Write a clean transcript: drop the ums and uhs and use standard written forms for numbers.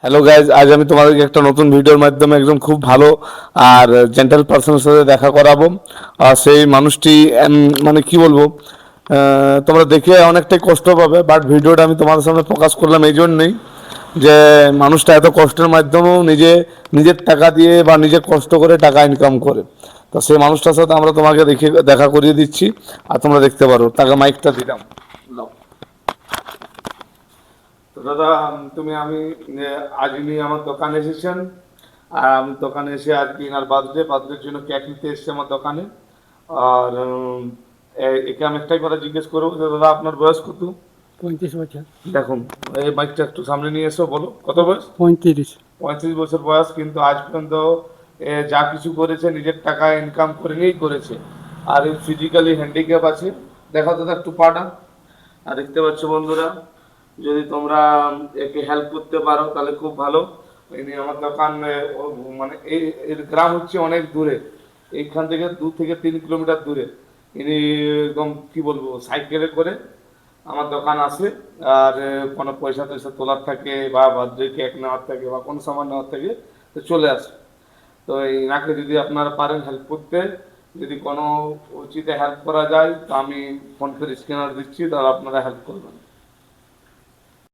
Hello guys, আজ আমি তোমাদেরকে একটা নতুন ভিডিওর মাধ্যমে একদম খুব ভালো আর জেন্টাল পার্সনের সাথে দেখা করাবো। আর সেই মানুষটি মানে কি বলবো, তোমরা দেখে অনেকটাই কষ্ট পাবে, বাট ভিডিওটা আমি তোমাদের সামনে প্রকাশ করলাম এই জন্যেই যে মানুষটা এত কষ্টের মাধ্যমেও নিজের টাকা দিয়ে বা নিজে কষ্ট করে টাকা ইনকাম করে। তো সেই মানুষটার সাথে আমরা তোমাকে দেখা করিয়ে দিচ্ছি, আর তোমরা দেখতে পারো। তাকে মাইকটা দিলাম। নাও। তো দাদা, আজ ইনি আমার দোকানে এসেছেন, আর আমি দোকানে এসে আজকে ইনার বার্থডের জন্য কেক নিতে এসেছি আমার দোকানে। আর একে আমি একটাই কথা জিজ্ঞেস করবো যে দাদা, আপনার বয়স কত? 35 বছর। দেখুন, এই মাইকটা একটু সামনে নিয়ে এসো, বলো কত বয়স? 35। 35 বছর বয়স, কিন্তু আজ পর্যন্ত যা কিছু করেছে নিজের টাকা ইনকাম করে নিয়েই করেছে। আর ফিজিক্যালি হ্যান্ডিক্যাপ আছে। দেখো দাদা একটু পাটা। আর দেখতে পাচ্ছ বন্ধুরা, যদি তোমরা একে হেল্প করতে পারো তাহলে খুব ভালো। ইনি আমার দোকান মানে এর গ্রাম হচ্ছে অনেক দূরে, এইখান থেকে 2 থেকে 3 কিলোমিটার দূরে। ইনি একদম কি বলবো, সাইকেলে করে আমার দোকান আসে। আর কোনো পয়সা টয়সা তোলার থাকে বা বার্থডে কেক নেওয়ার থাকে বা কোনো সামান নেওয়ার থাকে, তো চলে আসে। তো এনাকে যদি আপনারা পারেন হেল্প করতে, যদি কোনো উচিতে হেল্প করা যায়, তো আমি ফোনপের স্ক্যানার দিচ্ছি, তাহলে আপনারা হেল্প করবেন।